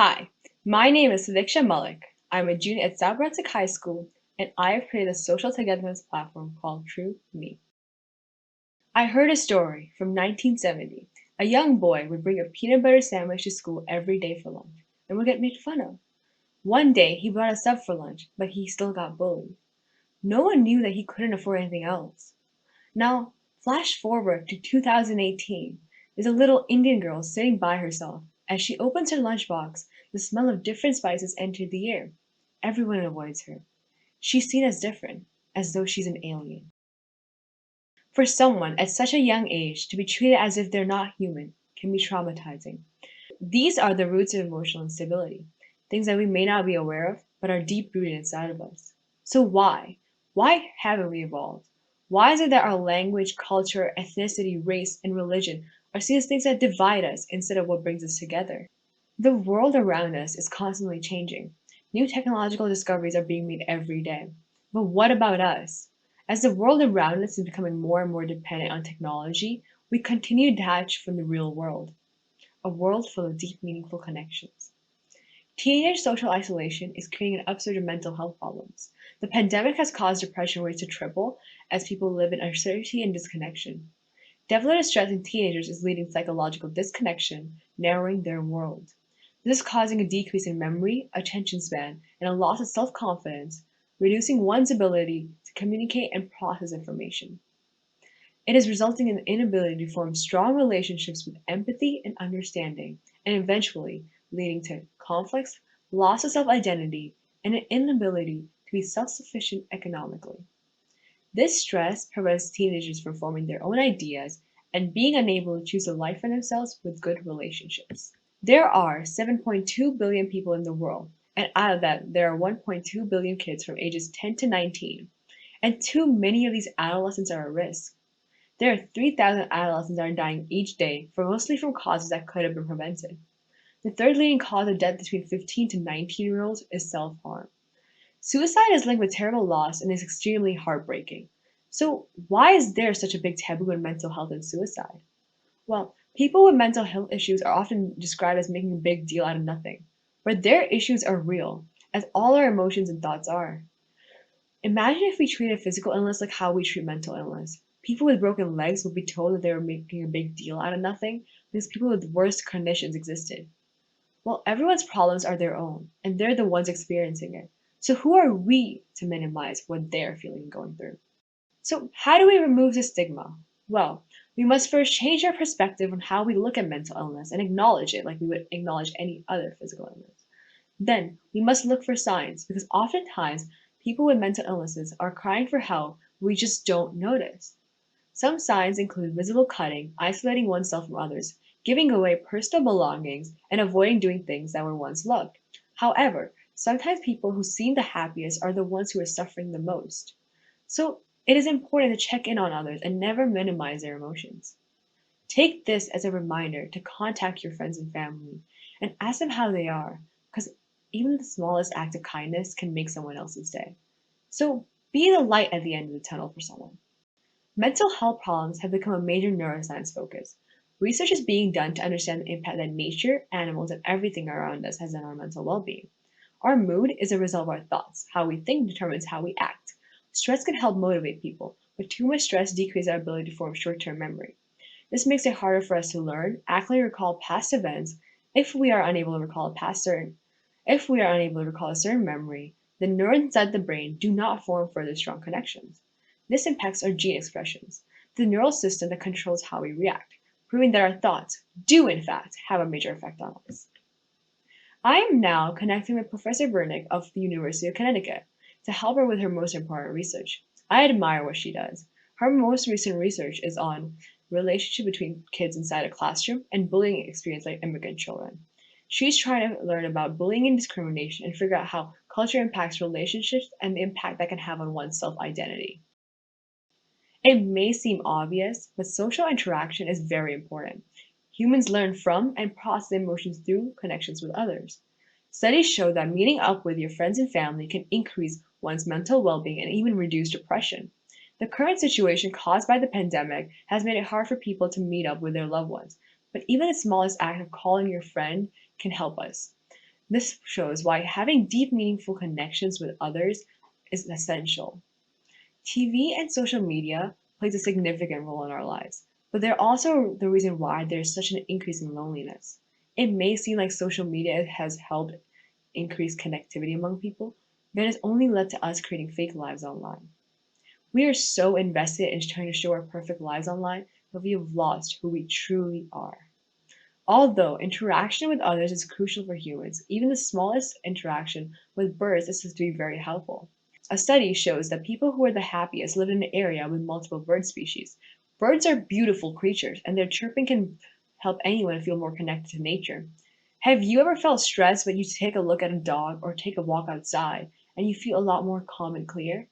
Hi, my name is Sudiksha Mallick. I'm a junior at South Brunswick High School, and I have created a social togetherness platform called True Me. I heard a story from 1970. A young boy would bring a peanut butter sandwich to school every day for lunch and would get made fun of. One day, he brought a sub for lunch, but he still got bullied. No one knew that he couldn't afford anything else. Now, flash forward to 2018. There's a little Indian girl sitting by herself. As she opens her lunchbox, the smell of different spices enters the air. Everyone avoids her. She's seen as different, as though she's an alien. For someone at such a young age to be treated as if they're not human can be traumatizing. These are the roots of emotional instability, things that we may not be aware of, but are deep rooted inside of us. So why? Why haven't we evolved? Why is it that our language, culture, ethnicity, race, and religion are seen as things that divide us instead of what brings us together? The world around us is constantly changing. New technological discoveries are being made every day. But what about us? As the world around us is becoming more and more dependent on technology, we continue to detach from the real world, a world full of deep, meaningful connections. Teenage social isolation is creating an upsurge of mental health problems. The pandemic has caused depression rates to triple as people live in uncertainty and disconnection. Developmental stress in teenagers is leading to psychological disconnection, narrowing their world. This is causing a decrease in memory, attention span, and a loss of self confidence, reducing one's ability to communicate and process information. It is resulting in the inability to form strong relationships with empathy and understanding, and eventually leading to conflicts, loss of self identity, and an inability to be self sufficient economically. This stress prevents teenagers from forming their own ideas and being unable to choose a life for themselves with good relationships. There are 7.2 billion people in the world, and out of that, there are 1.2 billion kids from ages 10 to 19, and too many of these adolescents are at risk. There are 3,000 adolescents that are dying each day, mostly from causes that could have been prevented. The third leading cause of death between 15 to 19-year-olds is self-harm. Suicide is linked with terrible loss and is extremely heartbreaking. So, why is there such a big taboo in mental health and suicide? Well, people with mental health issues are often described as making a big deal out of nothing, but their issues are real, as all our emotions and thoughts are. Imagine if we treated physical illness like how we treat mental illness. People with broken legs would be told that they were making a big deal out of nothing because people with worse conditions existed. Well, everyone's problems are their own, and they're the ones experiencing it. So who are we to minimize what they're feeling and going through? So how do we remove the stigma? Well, we must first change our perspective on how we look at mental illness and acknowledge it like we would acknowledge any other physical illness. Then we must look for signs because oftentimes people with mental illnesses are crying for help we just don't notice. Some signs include visible cutting, isolating oneself from others, giving away personal belongings, and avoiding doing things that were once loved. However, sometimes people who seem the happiest are the ones who are suffering the most. So it is important to check in on others and never minimize their emotions. Take this as a reminder to contact your friends and family and ask them how they are, because even the smallest act of kindness can make someone else's day. So be the light at the end of the tunnel for someone. Mental health problems have become a major neuroscience focus. Research is being done to understand the impact that nature, animals, and everything around us has on our mental well being. Our mood is a result of our thoughts. How we think determines how we act. Stress can help motivate people, but too much stress decreases our ability to form short term memory. This makes it harder for us to learn, accurately recall past events. If we are unable to recall a certain memory, the neurons inside the brain do not form further strong connections. This impacts our gene expressions, the neural system that controls how we react, proving that our thoughts do in fact have a major effect on us. I am now connecting with Professor Bernick of the University of Connecticut to help her with her most important research. I admire what she does. Her most recent research is on relationship between kids inside a classroom and bullying experienced by immigrant children. She's trying to learn about bullying and discrimination and figure out how culture impacts relationships and the impact that can have on one's self-identity. It may seem obvious, but social interaction is very important. Humans learn from and process emotions through connections with others. Studies show that meeting up with your friends and family can increase one's mental well being and even reduce depression. The current situation caused by the pandemic has made it hard for people to meet up with their loved ones, but even the smallest act of calling your friend can help us. This shows why having deep, meaningful connections with others is essential. TV and social media plays a significant role in our lives, but they're also the reason why there's such an increase in loneliness. It may seem like social media has helped increase connectivity among people, but it has only led to us creating fake lives online. We are so invested in trying to show our perfect lives online that we have lost who we truly are. Although interaction with others is crucial for humans, even the smallest interaction with birds is said to be very helpful. A study shows that people who are the happiest live in an area with multiple bird species. Birds are beautiful creatures, and their chirping can help anyone feel more connected to nature. Have you ever felt stressed when you take a look at a dog or take a walk outside and you feel a lot more calm and clear?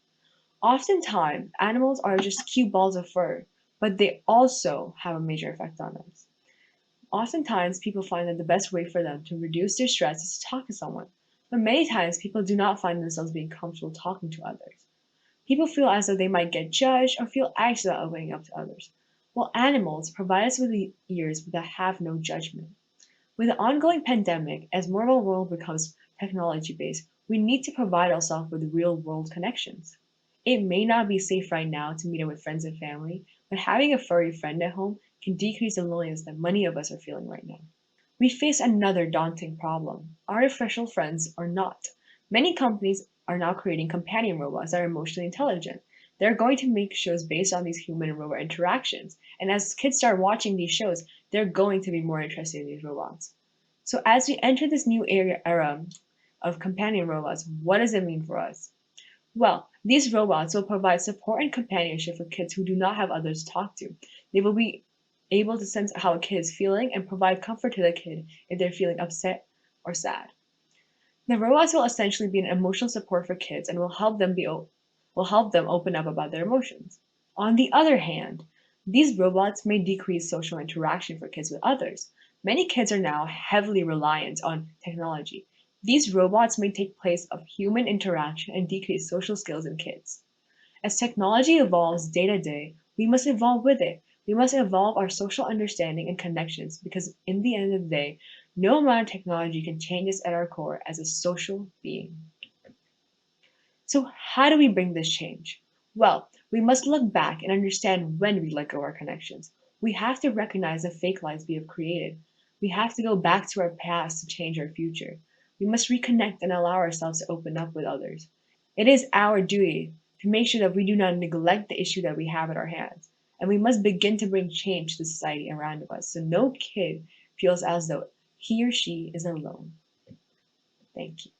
Oftentimes, animals are just cute balls of fur, but they also have a major effect on us. Oftentimes, people find that the best way for them to reduce their stress is to talk to someone, but many times people do not find themselves being comfortable talking to others. People feel as though they might get judged or feel anxious about opening up to others, while animals provide us with the ears that have no judgment. With the ongoing pandemic, as more of our world becomes technology based, we need to provide ourselves with real world connections. It may not be safe right now to meet up with friends and family, but having a furry friend at home can decrease the loneliness that many of us are feeling right now. We face another daunting problem: artificial friends or not. Many companies are now creating companion robots that are emotionally intelligent. They're going to make shows based on these human and robot interactions. And as kids start watching these shows, they're going to be more interested in these robots. So as we enter this new era of companion robots, what does it mean for us? Well, these robots will provide support and companionship for kids who do not have others to talk to. They will be able to sense how a kid is feeling and provide comfort to the kid if they're feeling upset or sad. The robots will essentially be an emotional support for kids and will help them open up about their emotions. On the other hand, these robots may decrease social interaction for kids with others. Many kids are now heavily reliant on technology. These robots may take place of human interaction and decrease social skills in kids. As technology evolves day to day, we must evolve with it. We must evolve our social understanding and connections because, in the end of the day, no amount of technology can change us at our core as a social being. So, how do we bring this change? Well, we must look back and understand when we let go of our connections. We have to recognize the fake lives we have created. We have to go back to our past to change our future. We must reconnect and allow ourselves to open up with others. It is our duty to make sure that we do not neglect the issue that we have at our hands, and we must begin to bring change to the society around us so no kid feels as though he or she is alone. Thank you.